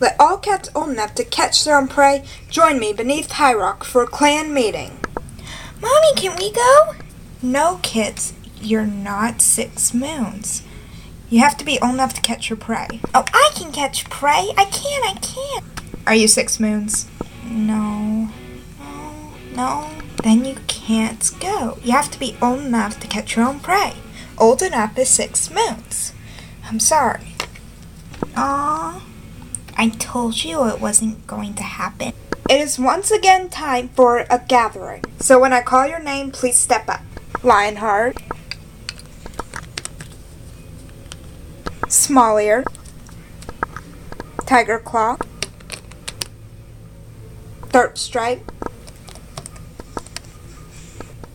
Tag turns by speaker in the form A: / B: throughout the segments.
A: Let all cats old enough to catch their own prey join me beneath High Rock for a clan meeting.
B: Mommy, can we go?
A: No, kids. You're not 6 moons. You have to be old enough to catch your prey.
B: Oh, I can catch prey. I can't.
A: Are you 6 moons? No. Then you can't go. You have to be old enough to catch your own prey. Old enough is 6 moons. I'm sorry.
B: Aw, I told you it wasn't going to happen.
A: It is once again time for a gathering. So when I call your name, please step up. Lionheart. Smallier. Tiger Claw. Third Stripe.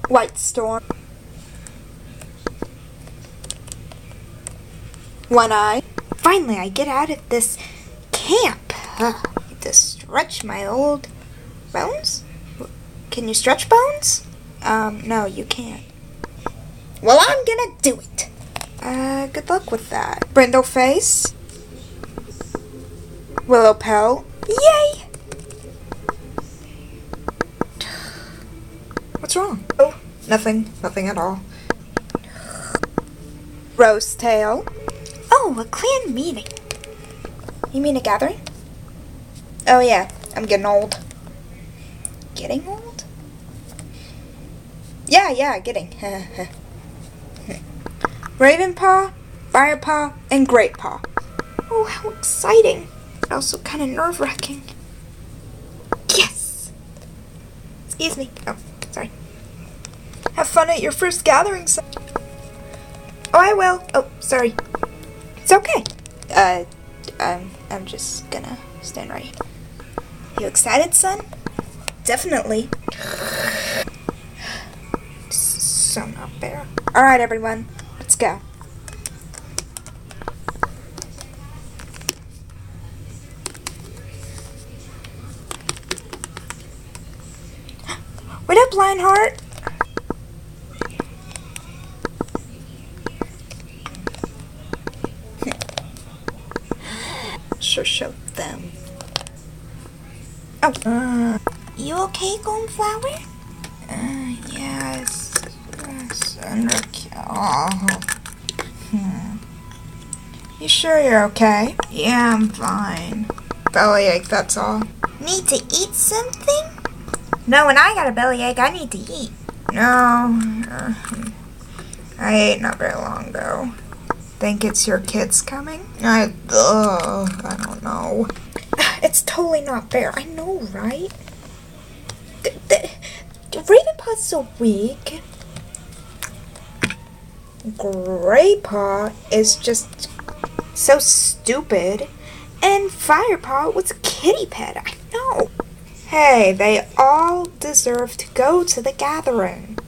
A: White Storm. One Eye.
B: Finally, I get out of this camp. I get to stretch my old bones. Can you stretch bones?
A: No, you can't.
B: Well, I'm gonna do it.
A: Good luck with that. Brindleface. Willowpell.
B: Yay!
A: What's wrong? Oh, nothing at all. Rosetail.
B: Oh, a clan meeting.
A: You mean a gathering? Oh yeah, I'm getting old. Getting old? Yeah, getting. Ravenpaw, Firepaw, and Graypaw.
B: Oh, how exciting. But also kind of nerve-wracking. Yes!
A: Excuse me. Oh, sorry. Have fun at your first gathering. Oh, I will. Oh, sorry. It's okay. I'm just gonna stand right here. You excited, son? Definitely. So not fair. Alright, everyone. Let's go. What up, Lionheart? Sure showed them. Oh.
B: You okay, Goldenflower?
A: Yes. Under kill. You sure you're okay? Yeah, I'm fine. Bellyache, that's all.
B: Need to eat something? No, when I got a bellyache, I need to eat.
A: No. I ate not very long ago. Think it's your kids coming? I don't know. It's totally not fair. I know, right? Ravenpaw's so weak. Graypaw is just so stupid. And Firepaw was a kitty pet. I know. Hey, they all deserve to go to the gathering.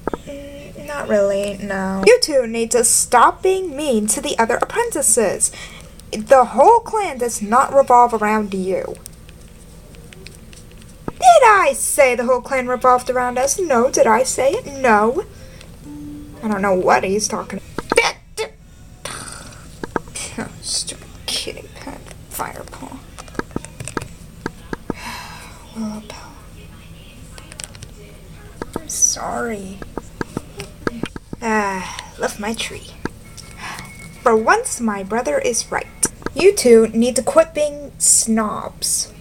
A: Not really, no. You two need to stop being mean to the other apprentices. The whole clan does not revolve around you. Did I say the whole clan revolved around us? No. Did I say it? No. I don't know what he's talking about. Oh, stupid kitty pet. Firepaw. Willowpell. I'm sorry. Left my tree. For once, my brother is right. You two need to quit being snobs.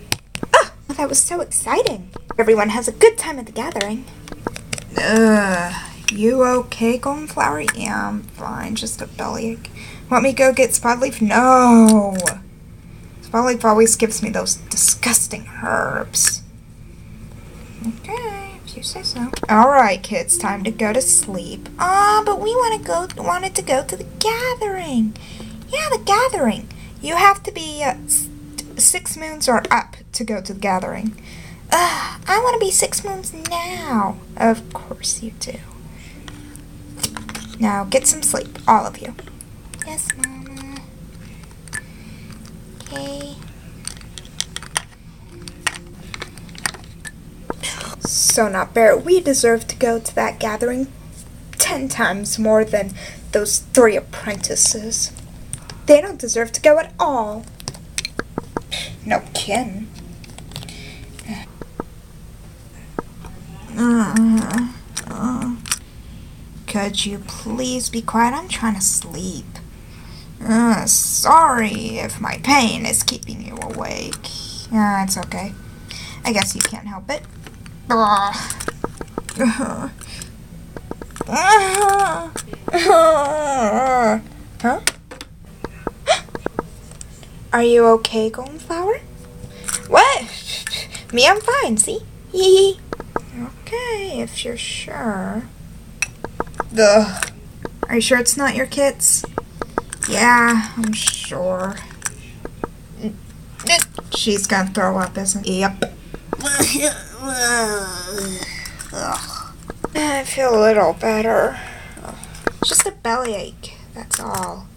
A: Ah, that was so exciting. Everyone has a good time at the gathering. You okay, Goldenflower? Yeah, I'm fine. Just a bellyache. Want me to go get Spotleaf? No! Spotleaf always gives me those disgusting herbs. Okay, if you say so. Alright, kids, time to go to sleep.
B: But we wanted to go to the gathering.
A: Yeah, the gathering. You have to be 6 moons or up to go to the gathering.
B: I want to be 6 moons now.
A: Of course you do. Now get some sleep, all of you.
B: Yes, Mama. Okay.
A: So not fair. We deserve to go to that gathering 10 times more than those 3 apprentices. They don't deserve to go at all. No can. Could you please be quiet? I'm trying to sleep. Sorry if my pain is keeping you awake. It's okay. I guess you can't help it. Huh? Are you okay, Goldenflower? What? Me, I'm fine, see? Hee. Okay, if you're sure. Ugh. Are you sure it's not your kits? Yeah, I'm sure. She's gonna throw up, isn't she? Yep. I feel a little better. Just a bellyache, that's all.